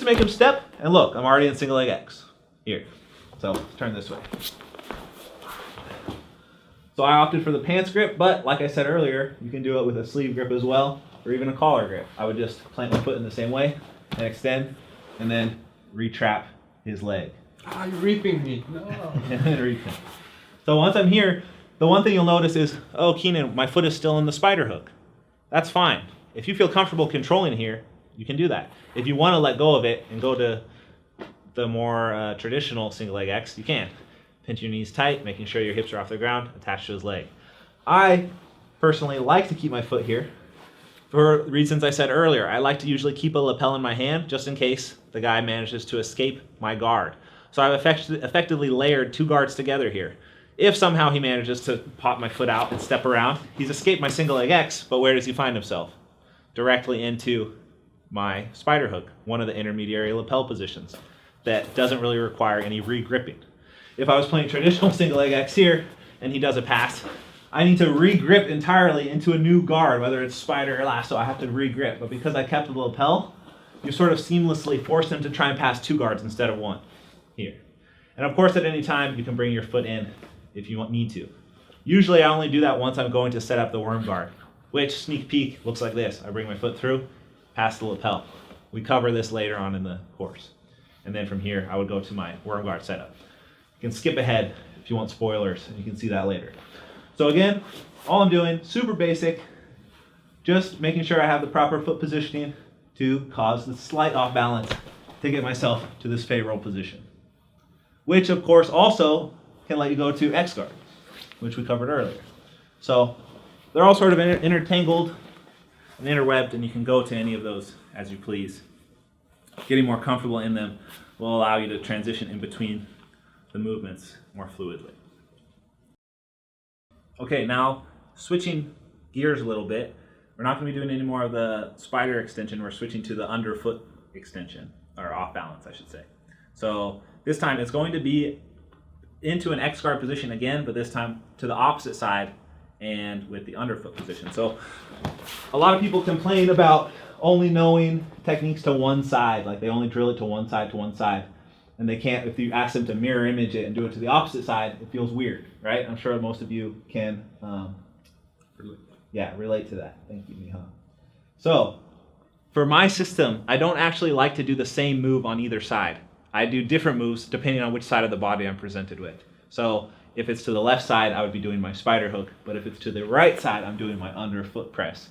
to make him step, and look, I'm already in single leg X. Here. So let's turn this way. So I opted for the pants grip, but like I said earlier, you can do it with a sleeve grip as well, or even a collar grip. I would just plant my foot in the same way and extend, and then retrap his leg. Ah, you're reaping me. No. And then retrap. So once I'm here, the one thing you'll notice is, oh, Keenan, my foot is still in the spider hook. That's fine. If you feel comfortable controlling here, you can do that. If you want to let go of it and go to the more traditional single leg X, you can. Pinch your knees tight, making sure your hips are off the ground, attached to his leg. I personally like to keep my foot here for reasons I said earlier. I like to usually keep a lapel in my hand just in case the guy manages to escape my guard. So I've effectively layered two guards together here. If somehow he manages to pop my foot out and step around, he's escaped my single leg X, but where does he find himself? Directly into my spider hook, one of the intermediary lapel positions that doesn't really require any re-gripping. If I was playing traditional single leg X here and he does a pass, I need to re-grip entirely into a new guard, whether it's spider or lasso, I have to re-grip. But because I kept the lapel, you sort of seamlessly force him to try and pass two guards instead of one here. And of course, at any time, you can bring your foot in if you need to. Usually, I only do that once I'm going to set up the worm guard, which, sneak peek, looks like this. I bring my foot through, pass the lapel. We cover this later on in the course. And then from here, I would go to my worm guard setup. You can skip ahead if you want spoilers, and you can see that later. So again, all I'm doing, super basic, just making sure I have the proper foot positioning to cause the slight off balance to get myself to this favorable position. Which of course also can let you go to X guard, which we covered earlier. So they're all sort of intertangled and interwebbed, and you can go to any of those as you please. Getting more comfortable in them will allow you to transition in between the movements more fluidly. Okay, now switching gears a little bit, we're not going to be doing any more of the spider extension. We're switching to the underfoot extension, or off balance, I should say. So this time it's going to be into an X guard position again, but this time to the opposite side and with the underfoot position. So a lot of people complain about only knowing techniques to one side, like they only drill it to one side, and they can't, if you ask them to mirror image it and do it to the opposite side, it feels weird, right? I'm sure most of you can relate to that. Thank you, Miha. So for my system, I don't actually like to do the same move on either side. I do different moves depending on which side of the body I'm presented with. So if it's to the left side, I would be doing my spider hook, but if it's to the right side, I'm doing my underfoot press.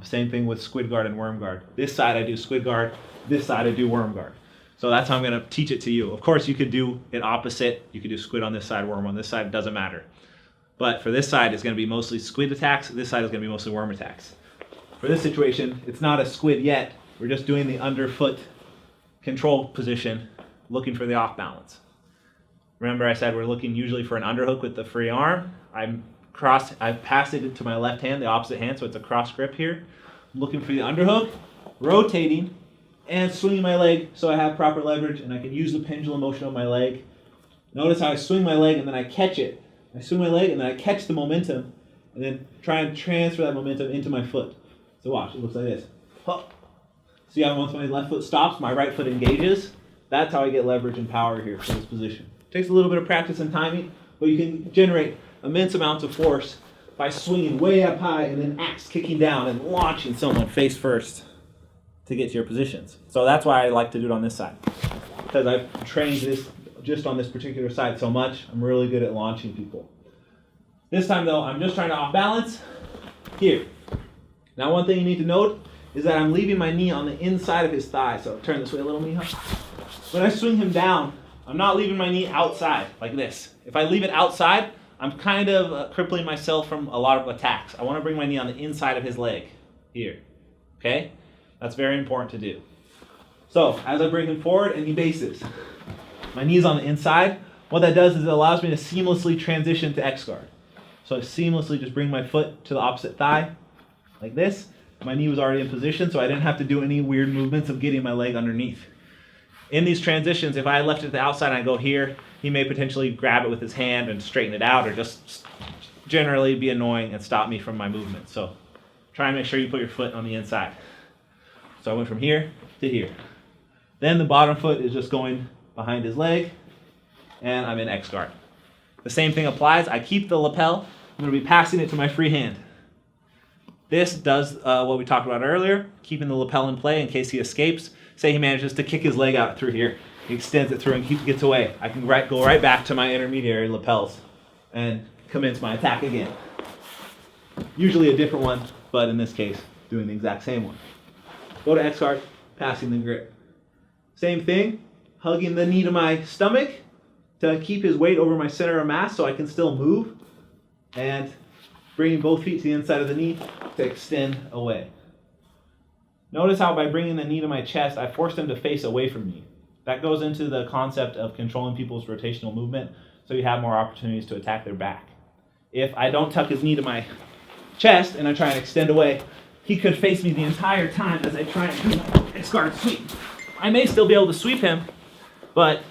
Same thing with squid guard and worm guard. This side I do squid guard, this side I do worm guard. So that's how I'm going to teach it to you. Of course, you could do it opposite. You could do squid on this side, worm on this side. It doesn't matter. But for this side, it's going to be mostly squid attacks. This side is going to be mostly worm attacks. For this situation, it's not a squid yet. We're just doing the underfoot control position, looking for the off balance. Remember I said we're looking usually for an underhook with the free arm. I've passed it to my left hand, the opposite hand, so it's a cross grip here. I'm looking for the underhook, rotating, and swinging my leg so I have proper leverage and I can use the pendulum motion of my leg. Notice how I swing my leg and then I catch it. I swing my leg and then I catch the momentum and then try and transfer that momentum into my foot. So watch, it looks like this. See how once my left foot stops, my right foot engages? That's how I get leverage and power here for this position. It takes a little bit of practice and timing, but you can generate immense amounts of force by swinging way up high and then axe kicking down and launching someone face first to get to your positions. So that's why I like to do it on this side, because I've trained this just on this particular side so much. I'm really good at launching people. This time though, I'm just trying to off balance here. Now one thing you need to note is that I'm leaving my knee on the inside of his thigh. So turn this way a little, Miha. When I swing him down, I'm not leaving my knee outside like this. If I leave it outside, I'm kind of crippling myself from a lot of attacks. I want to bring my knee on the inside of his leg here, okay? That's very important to do. So as I bring him forward and he bases, my knee's on the inside. What that does is it allows me to seamlessly transition to X guard. So I seamlessly just bring my foot to the opposite thigh like this. My knee was already in position, so I didn't have to do any weird movements of getting my leg underneath. In these transitions, if I left it to the outside and I go here, he may potentially grab it with his hand and straighten it out, or just generally be annoying and stop me from my movement. So try and make sure you put your foot on the inside. So I went from here to here. Then the bottom foot is just going behind his leg, and I'm in X guard. The same thing applies. I keep the lapel. I'm going to be passing it to my free hand. This does what we talked about earlier, keeping the lapel in play in case he escapes. Say he manages to kick his leg out through here. He extends it through and gets away. I can go right back to my intermediary lapels and commence my attack again. Usually a different one, but in this case, doing the exact same one. Go to X guard, passing the grip. Same thing, hugging the knee to my stomach to keep his weight over my center of mass so I can still move, and bringing both feet to the inside of the knee to extend away. Notice how by bringing the knee to my chest, I force him to face away from me. That goes into the concept of controlling people's rotational movement, so you have more opportunities to attack their back. If I don't tuck his knee to my chest and I try and extend away, he could face me the entire time as I try and do my X guard sweep. I may still be able to sweep him, but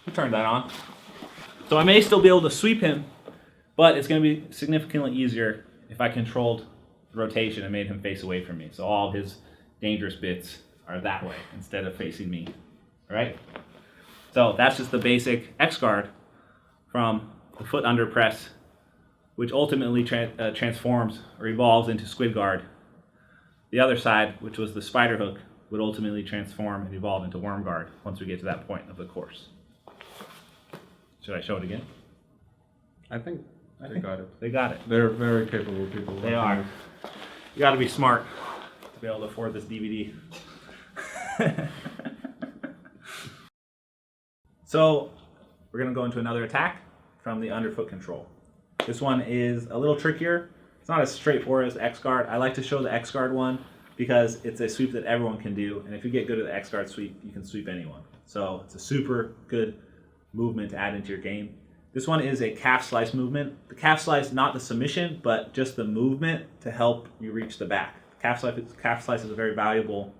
who turned that on? So I may still be able to sweep him, but it's going to be significantly easier if I controlled the rotation and made him face away from me. So all his dangerous bits are that way instead of facing me. All right? So that's just the basic X guard from the foot under press, which ultimately transforms or evolves into squid guard. The other side, which was the spider hook, would ultimately transform and evolve into worm guard once we get to that point of the course. Should I show it again? I think they got it. They got it. They're very capable people. They are. You got to be smart to be able to afford this DVD. So we're going to go into another attack from the underfoot control. This one is a little trickier. It's not as straightforward as X guard. I like to show the X guard one because it's a sweep that everyone can do, and if you get good at the X guard sweep, you can sweep anyone. So it's a super good movement to add into your game. This one is a calf slice movement. The calf slice, not the submission, but just the movement to help you reach the back. Calf slice is a very valuable